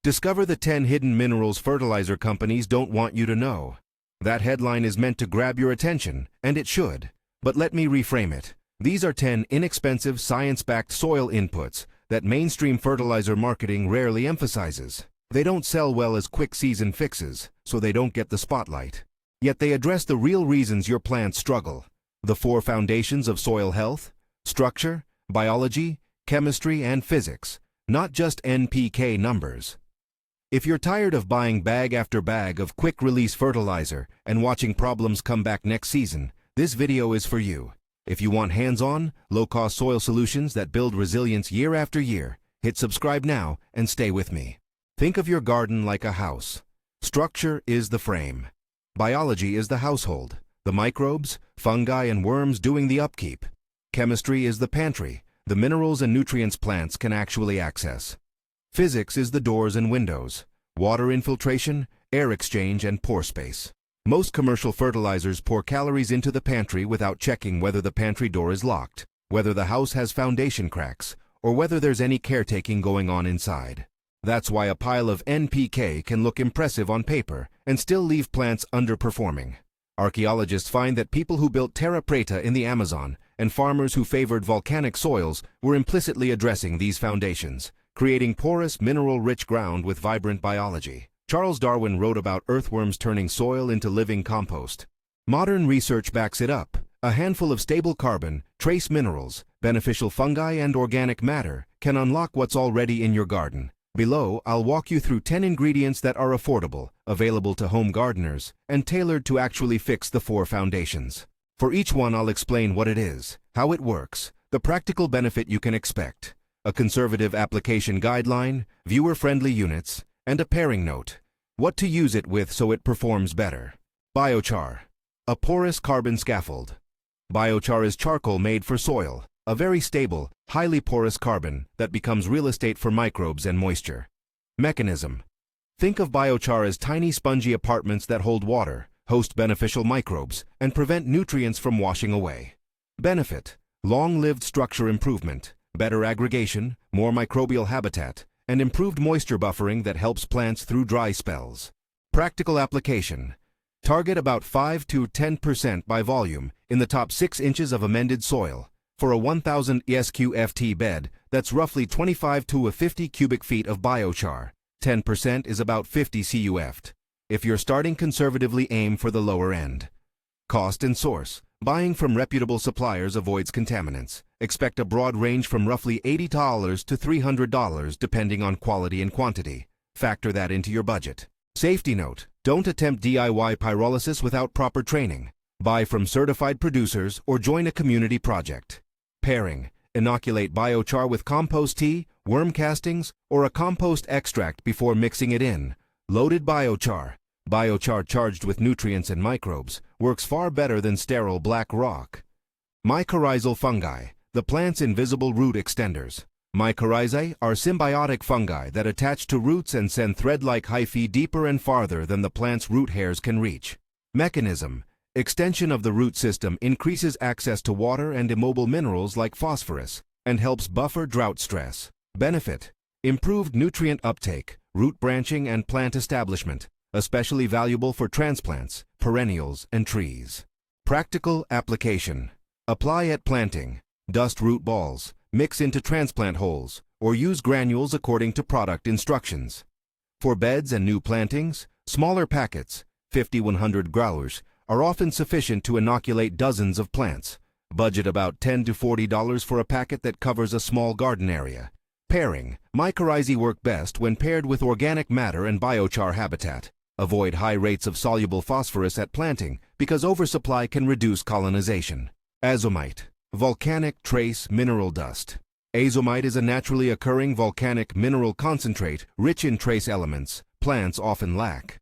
Discover the 10 hidden minerals fertilizer companies don't want you to know. That headline is meant to grab your attention, and it should. But let me reframe it. These are 10 inexpensive, science-backed soil inputs that mainstream fertilizer marketing rarely emphasizes. They don't sell well as quick season fixes, so they don't get the spotlight. Yet they address the real reasons your plants struggle. The 4 foundations of soil health: structure, biology, chemistry, and physics, not just NPK numbers. If you're tired of buying bag after bag of quick-release fertilizer and watching problems come back next season, this video is for you. If you want hands-on, low-cost soil solutions that build resilience year after year, hit subscribe now and stay with me. Think of your garden like a house. Structure is the frame. Biology is the household, the microbes, fungi, and worms doing the upkeep. Chemistry is the pantry, the minerals and nutrients plants can actually access. Physics is the doors and windows, water infiltration, air exchange, and pore space. Most commercial fertilizers pour calories into the pantry without checking whether the pantry door is locked, whether the house has foundation cracks, or whether there's any caretaking going on inside. That's why a pile of NPK can look impressive on paper and still leave plants underperforming. Archaeologists find that people who built terra preta in the Amazon and farmers who favored volcanic soils were implicitly addressing these foundations, creating porous, mineral-rich ground with vibrant biology. Charles Darwin wrote about earthworms turning soil into living compost. Modern research backs it up. A handful of stable carbon, trace minerals, beneficial fungi, and organic matter can unlock what's already in your garden. Below, I'll walk you through 10 ingredients that are affordable, available to home gardeners, and tailored to actually fix the 4 foundations. For each one, I'll explain what it is, how it works, the practical benefit you can expect, a conservative application guideline, viewer-friendly units, and a pairing note, what to use it with so it performs better. Biochar, a porous carbon scaffold. Biochar is charcoal made for soil, a very stable, highly porous carbon that becomes real estate for microbes and moisture. Mechanism. Think of biochar as tiny spongy apartments that hold water, host beneficial microbes, and prevent nutrients from washing away. Benefit. Long-lived structure improvement, better aggregation, more microbial habitat, and improved moisture buffering that helps plants through dry spells. Practical application. Target about 5 to 10% by volume in the top 6 inches of amended soil. For a 1000 SQFT bed, that's roughly 25 to 50 cubic feet of biochar. 10% is about 50 CUFT. If you're starting conservatively, aim for the lower end. Cost and source. Buying from reputable suppliers avoids contaminants. Expect a broad range from roughly $80 to $300 depending on quality and quantity. Factor that into your budget. Safety note. Don't attempt DIY pyrolysis without proper training. Buy from certified producers or join a community project. Pairing. Inoculate biochar with compost tea, worm castings, or a compost extract before mixing it in. Loaded biochar. Biochar charged with nutrients and microbes works far better than sterile black rock. Mycorrhizal fungi, the plant's invisible root extenders. Mycorrhizae are symbiotic fungi that attach to roots and send thread-like hyphae deeper and farther than the plant's root hairs can reach. Mechanism. Extension of the root system increases access to water and immobile minerals like phosphorus and helps buffer drought stress. Benefit. Improved nutrient uptake, root branching, and plant establishment, especially valuable for transplants, perennials, and trees. Practical application. Apply at planting. Dust root balls, mix into transplant holes, or use granules according to product instructions. For beds and new plantings, smaller packets, 50-100 growers, are often sufficient to inoculate dozens of plants. Budget about $10 to $40 for a packet that covers a small garden area. Pairing. Mycorrhizae work best when paired with organic matter and biochar habitat. Avoid high rates of soluble phosphorus at planting because oversupply can reduce colonization. Azomite. Volcanic trace mineral dust. Azomite is a naturally occurring volcanic mineral concentrate rich in trace elements plants often lack.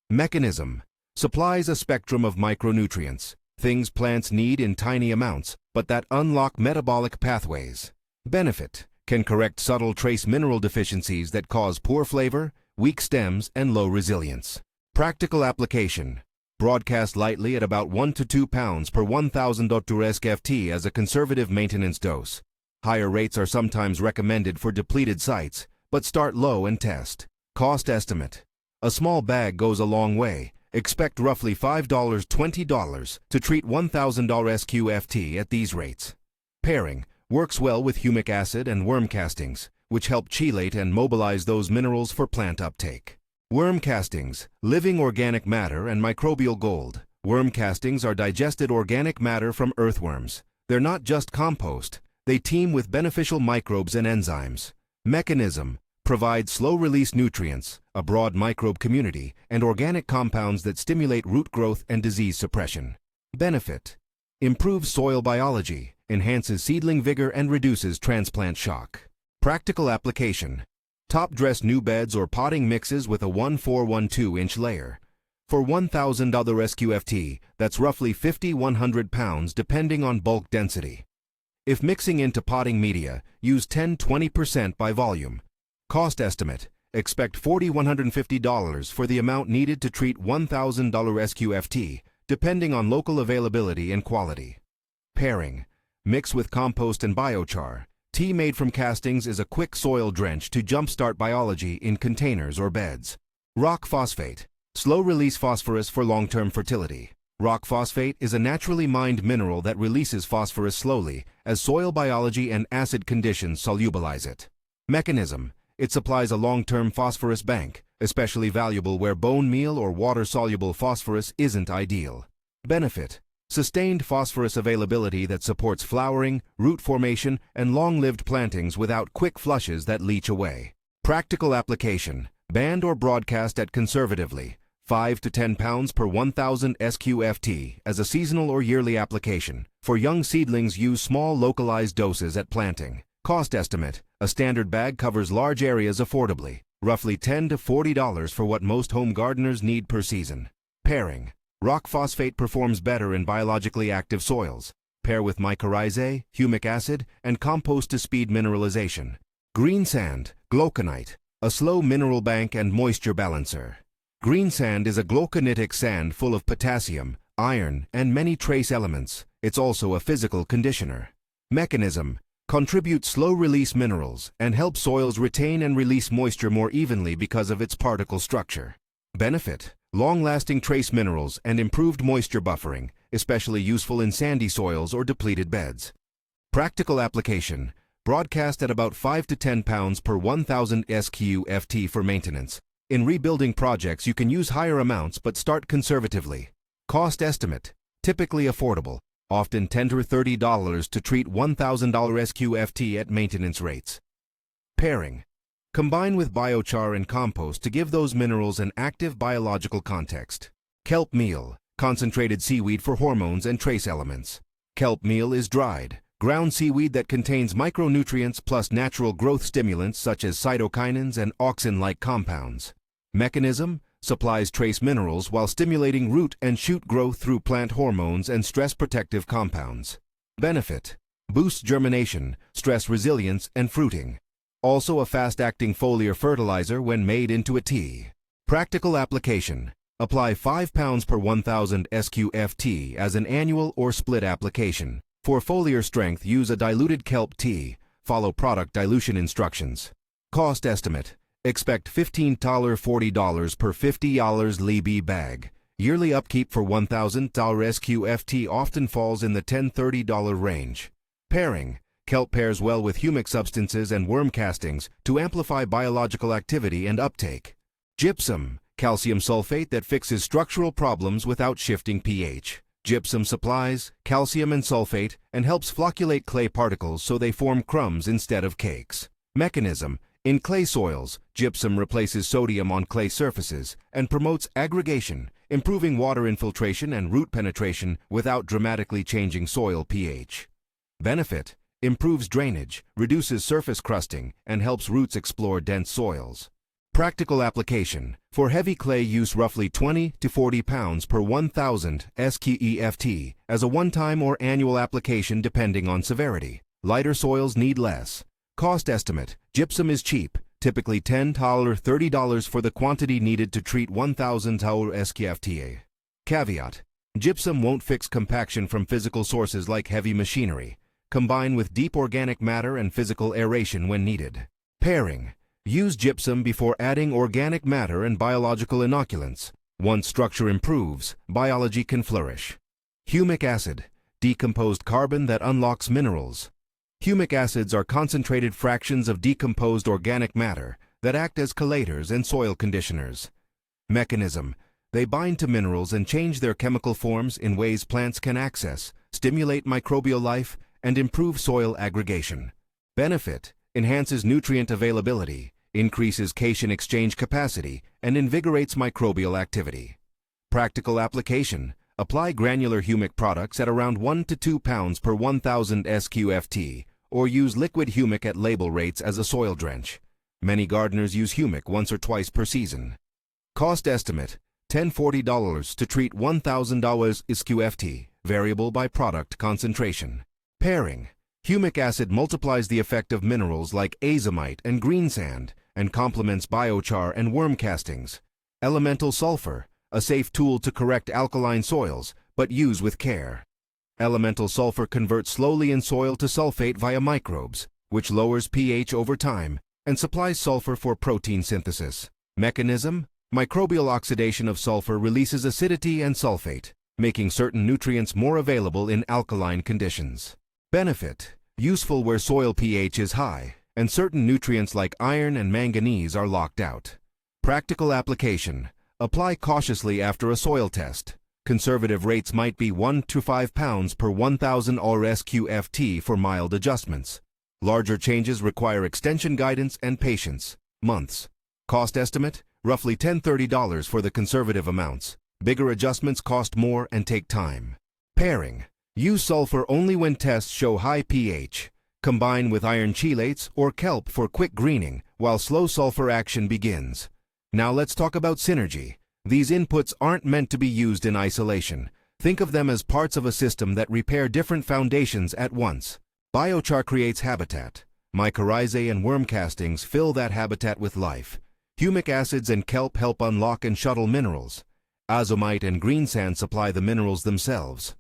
Mechanism. Supplies a spectrum of micronutrients, things plants need in tiny amounts, but that unlock metabolic pathways. Benefit. Can correct subtle trace mineral deficiencies that cause poor flavor, weak stems, and low resilience. Practical application. Broadcast lightly at about 1 to 2 pounds per 1000 SQFT as a conservative maintenance dose. Higher rates are sometimes recommended for depleted sites, but start low and test. Cost estimate. A small bag goes a long way. Expect roughly $5-20 to treat $1,000 SQFT at these rates. Pairing. Works well with humic acid and worm castings, which help chelate and mobilize those minerals for plant uptake. Worm castings, living organic matter and microbial gold. Worm castings are digested organic matter from earthworms. They're not just compost, they team with beneficial microbes and enzymes. Mechanism. Provide slow-release nutrients, a broad microbe community, and organic compounds that stimulate root growth and disease suppression. Benefit. Improves soil biology, enhances seedling vigor, and reduces transplant shock. Practical application. Top-dress new beds or potting mixes with a 1/4-1/2-inch layer. For $1,000 SQFT, that's roughly 50-100 pounds depending on bulk density. If mixing into potting media, use 10-20% by volume. Cost estimate. Expect $40-150 for the amount needed to treat $1,000 SQFT, depending on local availability and quality. Pairing. Mix with compost and biochar. Tea made from castings is a quick soil drench to jumpstart biology in containers or beds. Rock phosphate. Slow-release phosphorus for long-term fertility. Rock phosphate is a naturally mined mineral that releases phosphorus slowly as soil biology and acid conditions solubilize it. Mechanism. It supplies a long-term phosphorus bank, especially valuable where bone meal or water-soluble phosphorus isn't ideal. Benefit. Sustained phosphorus availability that supports flowering, root formation, and long-lived plantings without quick flushes that leach away. Practical application. Band or broadcast at conservatively 5 to 10 pounds per 1,000 SQFT as a seasonal or yearly application. For young seedlings, use small localized doses at planting. Cost estimate. A standard bag covers large areas affordably, roughly $10 to $40 for what most home gardeners need per season. Pairing. Rock phosphate performs better in biologically active soils. Pair with mycorrhizae, humic acid, and compost to speed mineralization. Green sand, glauconite, a slow mineral bank and moisture balancer. Green sand is a glauconitic sand full of potassium, iron, and many trace elements. It's also a physical conditioner. Mechanism. Contributes slow-release minerals and helps soils retain and release moisture more evenly because of its particle structure. Benefit. Long-lasting trace minerals and improved moisture buffering, especially useful in sandy soils or depleted beds. Practical application. Broadcast at about 5 to 10 pounds per 1,000 SQFT for maintenance. In rebuilding projects, you can use higher amounts but start conservatively. Cost estimate. Typically affordable. Often $10 to $30 to treat $1,000 SQFT at maintenance rates. Pairing. Combine with biochar and compost to give those minerals an active biological context. Kelp meal, concentrated seaweed for hormones and trace elements. Kelp meal is dried, ground seaweed that contains micronutrients plus natural growth stimulants such as cytokinins and auxin-like compounds. Mechanism. Supplies trace minerals while stimulating root and shoot growth through plant hormones and stress-protective compounds. Benefit. Boosts germination, stress resilience, and fruiting. Also a fast-acting foliar fertilizer when made into a tea. Practical application. Apply 5 pounds per 1,000 SQFT as an annual or split application. For foliar strength, use a diluted kelp tea. Follow product dilution instructions. Cost estimate. Expect $15 to $40 per $50 Libby bag. Yearly upkeep for $1,000 SQFT often falls in the $10 to $30 range. Pairing. Kelp pairs well with humic substances and worm castings to amplify biological activity and uptake. Gypsum. Calcium sulfate that fixes structural problems without shifting pH. Gypsum supplies calcium and sulfate and helps flocculate clay particles so they form crumbs instead of cakes. Mechanism. In clay soils, gypsum replaces sodium on clay surfaces and promotes aggregation, improving water infiltration and root penetration without dramatically changing soil pH. Benefit. Improves drainage, reduces surface crusting, and helps roots explore dense soils. Practical application. For heavy clay, use roughly 20 to 40 pounds per 1,000 SQEFT as a one-time or annual application depending on severity. Lighter soils need less. Cost estimate. Gypsum is cheap, typically $10 to $30 for the quantity needed to treat 1,000 SQFT. Caveat. Gypsum won't fix compaction from physical sources like heavy machinery. Combine with deep organic matter and physical aeration when needed. Pairing. Use gypsum before adding organic matter and biological inoculants. Once structure improves, biology can flourish. Humic acid, decomposed carbon that unlocks minerals. Humic acids are concentrated fractions of decomposed organic matter that act as chelators and soil conditioners. Mechanism: they bind to minerals and change their chemical forms in ways plants can access, stimulate microbial life, and improve soil aggregation. Benefit: enhances nutrient availability, increases cation exchange capacity, and invigorates microbial activity. Practical application: apply granular humic products at around 1 to 2 pounds per 1,000 SQFT, or use liquid humic at label rates as a soil drench. Many gardeners use humic once or twice per season. Cost estimate: $10–40 to treat $1,000 SQFT, variable by product concentration. Pairing: humic acid multiplies the effect of minerals like azomite and green sand and complements biochar and worm castings. Elemental sulfur: a safe tool to correct alkaline soils, but use with care. Elemental sulfur converts slowly in soil to sulfate via microbes, which lowers pH over time and supplies sulfur for protein synthesis. Mechanism: microbial oxidation of sulfur releases acidity and sulfate, making certain nutrients more available in alkaline conditions. Benefit: useful where soil pH is high and certain nutrients like iron and manganese are locked out. Practical application: apply cautiously after a soil test. Conservative rates might be 1 to 5 pounds per 1,000 RSQFT for mild adjustments. Larger changes require extension guidance and patience. Months. Cost estimate: roughly $10–30 for the conservative amounts. Bigger adjustments cost more and take time. Pairing: use sulfur only when tests show high pH. Combine with iron chelates or kelp for quick greening while slow sulfur action begins. Now let's talk about synergy. These inputs aren't meant to be used in isolation. Think of them as parts of a system that repair different foundations at once. Biochar creates habitat. Mycorrhizae and worm castings fill that habitat with life. Humic acids and kelp help unlock and shuttle minerals. Azomite and green sand supply the minerals themselves.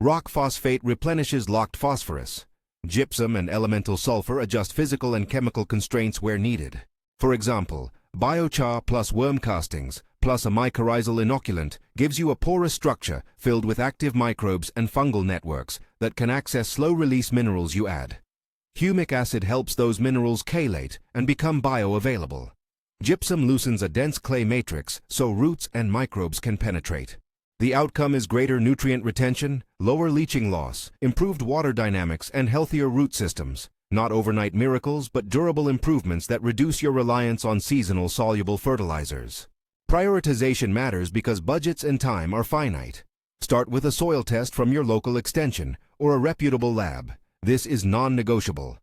Rock phosphate replenishes locked phosphorus. Gypsum and elemental sulfur adjust physical and chemical constraints where needed. For example, biochar plus worm castings plus a mycorrhizal inoculant gives you a porous structure filled with active microbes and fungal networks that can access slow-release minerals you add. Humic acid helps those minerals chelate and become bioavailable. Gypsum loosens a dense clay matrix so roots and microbes can penetrate. The outcome is greater nutrient retention, lower leaching loss, improved water dynamics, and healthier root systems. Not overnight miracles, but durable improvements that reduce your reliance on seasonal soluble fertilizers. Prioritization matters because budgets and time are finite. Start with a soil test from your local extension or a reputable lab. This is non-negotiable.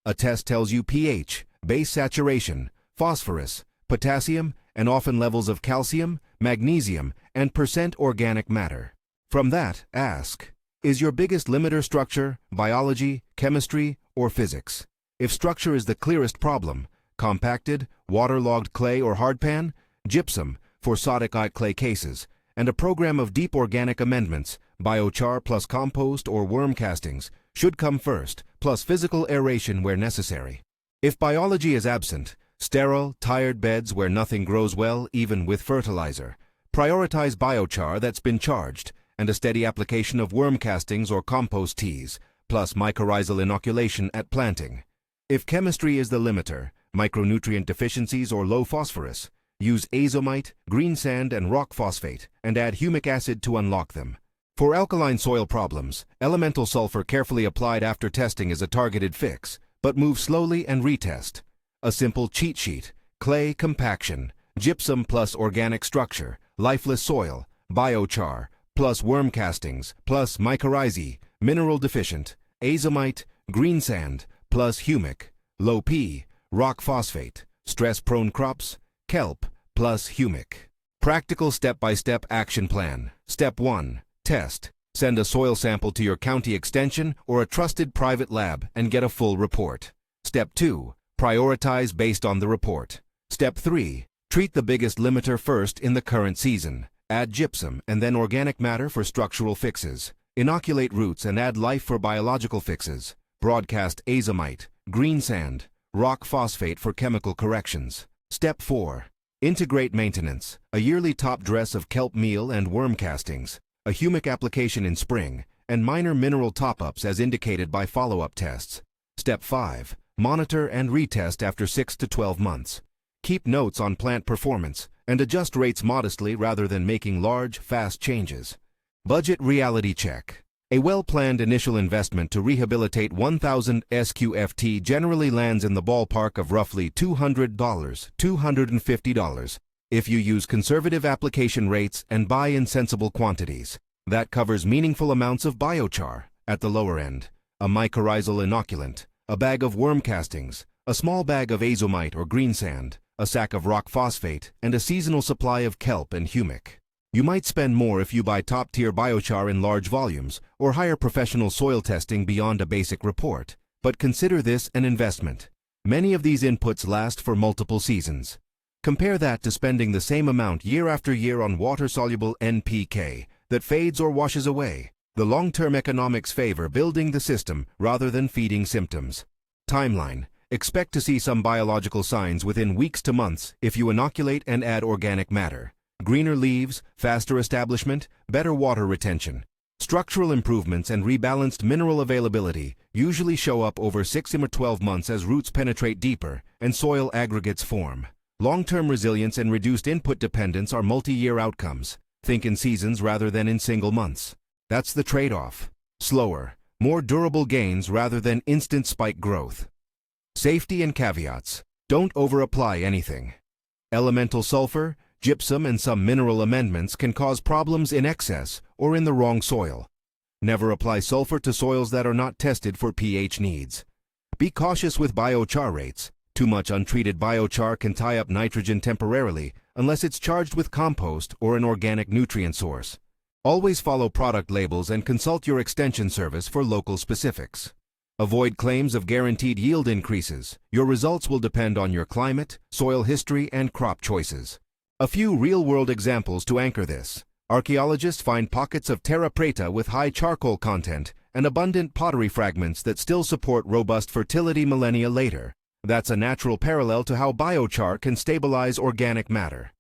A test tells you pH, base saturation, phosphorus, potassium, and often levels of calcium, magnesium, and % organic matter. From that, ask, is your biggest limiter structure, biology, chemistry, or physics? If structure is the clearest problem, compacted, waterlogged clay or hardpan, gypsum for sodicite clay cases, and a program of deep organic amendments, biochar plus compost or worm castings, should come first, plus physical aeration where necessary. If biology is absent, sterile, tired beds where nothing grows well, even with fertilizer, prioritize biochar that's been charged, and a steady application of worm castings or compost teas, plus mycorrhizal inoculation at planting. If chemistry is the limiter, micronutrient deficiencies or low phosphorus, use azomite, green sand, and rock phosphate, and add humic acid to unlock them. For alkaline soil problems, elemental sulfur carefully applied after testing is a targeted fix, but move slowly and retest. A simple cheat sheet: clay compaction, gypsum plus organic structure, lifeless soil, biochar, plus worm castings, plus mycorrhizae, mineral deficient, azomite, green sand, plus humic, low P, rock phosphate, stress-prone crops, kelp, plus humic. Practical step-by-step action plan. Step 1. Test. Send a soil sample to your county extension or a trusted private lab and get a full report. Step 2. Prioritize based on the report. Step 3. Treat the biggest limiter first in the current season. Add gypsum and then organic matter for structural fixes. Inoculate roots and add life for biological fixes. Broadcast azomite, green sand, rock phosphate for chemical corrections. Step 4. Integrate maintenance, a yearly top dress of kelp meal and worm castings, a humic application in spring, and minor mineral top-ups as indicated by follow-up tests. Step 5. Monitor and retest after 6 to 12 months. Keep notes on plant performance and adjust rates modestly rather than making large, fast changes. Budget reality check. A well-planned initial investment to rehabilitate 1,000 SQFT generally lands in the ballpark of roughly $200, $250 if you use conservative application rates and buy in sensible quantities. That covers meaningful amounts of biochar at the lower end, a mycorrhizal inoculant, a bag of worm castings, a small bag of azomite or green sand, a sack of rock phosphate, and a seasonal supply of kelp and humic. You might spend more if you buy top-tier biochar in large volumes or hire professional soil testing beyond a basic report, but consider this an investment. Many of these inputs last for multiple seasons. Compare that to spending the same amount year after year on water-soluble NPK that fades or washes away. The long-term economics favor building the system rather than feeding symptoms. Timeline. Expect to see some biological signs within weeks to months if you inoculate and add organic matter. Greener leaves, faster establishment, better water retention. Structural improvements and rebalanced mineral availability usually show up over 6 or 12 months as roots penetrate deeper and soil aggregates form. Long-term resilience and reduced input dependence are multi-year outcomes. Think in seasons rather than in single months. That's the trade-off. Slower, more durable gains rather than instant spike growth. Safety and caveats. Don't over-apply anything. Elemental sulfur, gypsum, and some mineral amendments can cause problems in excess or in the wrong soil. Never apply sulfur to soils that are not tested for pH needs. Be cautious with biochar rates. Too much untreated biochar can tie up nitrogen temporarily unless it's charged with compost or an organic nutrient source. Always follow product labels and consult your extension service for local specifics. Avoid claims of guaranteed yield increases. Your results will depend on your climate, soil history, and crop choices. A few real-world examples to anchor this. Archaeologists find pockets of terra preta with high charcoal content and abundant pottery fragments that still support robust fertility millennia later. That's a natural parallel to how biochar can stabilize organic matter.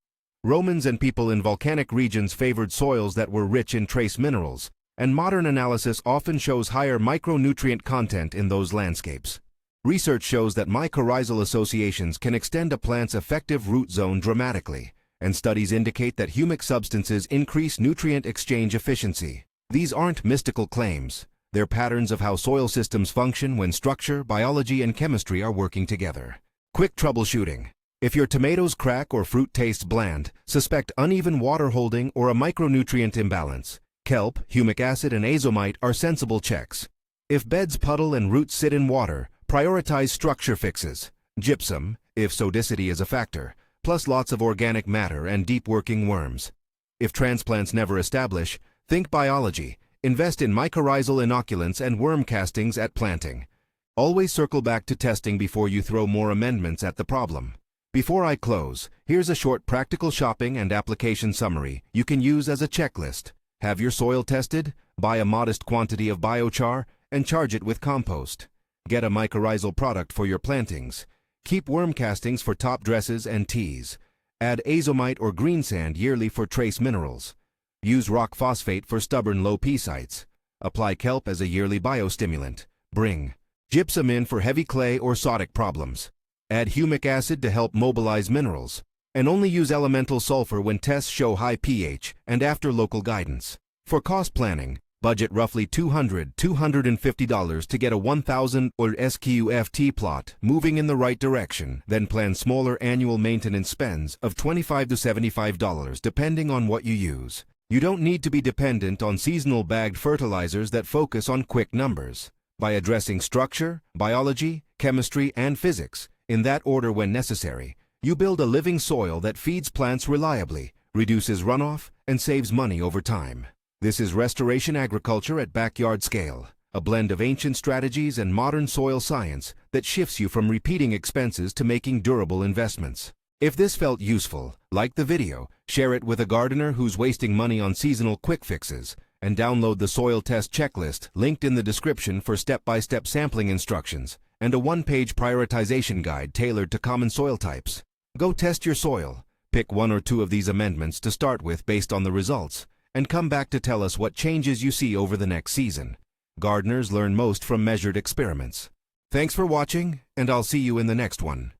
Romans and people in volcanic regions favored soils that were rich in trace minerals, and modern analysis often shows higher micronutrient content in those landscapes. Research shows that mycorrhizal associations can extend a plant's effective root zone dramatically, and studies indicate that humic substances increase nutrient exchange efficiency. These aren't mystical claims. They're patterns of how soil systems function when structure, biology, and chemistry are working together. Quick troubleshooting. If your tomatoes crack or fruit tastes bland, suspect uneven water holding or a micronutrient imbalance. Kelp, humic acid, and azomite are sensible checks. If beds puddle and roots sit in water, prioritize structure fixes. Gypsum, if sodicity is a factor, plus lots of organic matter and deep working worms. If transplants never establish, think biology. Invest in mycorrhizal inoculants and worm castings at planting. Always circle back to testing before you throw more amendments at the problem. Before I close, here's a short practical shopping and application summary you can use as a checklist. Have your soil tested, buy a modest quantity of biochar, and charge it with compost. Get a mycorrhizal product for your plantings. Keep worm castings for top dresses and teas. Add azomite or green sand yearly for trace minerals. Use rock phosphate for stubborn low P sites. Apply kelp as a yearly biostimulant. Bring gypsum in for heavy clay or sodic problems. Add humic acid to help mobilize minerals. And only use elemental sulfur when tests show high pH and after local guidance. For cost planning, budget roughly $200, $250 to get a 1,000 or SQFT plot moving in the right direction. Then plan smaller annual maintenance spends of $25 to $75 depending on what you use. You don't need to be dependent on seasonal bagged fertilizers that focus on quick numbers. By addressing structure, biology, chemistry, and physics, in that order when necessary, you build a living soil that feeds plants reliably, reduces runoff, and saves money over time. This is restoration agriculture at backyard scale, a blend of ancient strategies and modern soil science that shifts you from repeating expenses to making durable investments. If this felt useful, like the video, share it with a gardener who's wasting money on seasonal quick fixes, and download the soil test checklist linked in the description for step-by-step sampling instructions and a one-page prioritization guide tailored to common soil types. Go test your soil, pick one or two of these amendments to start with based on the results, and come back to tell us what changes you see over the next season. Gardeners learn most from measured experiments. Thanks for watching, and I'll see you in the next one.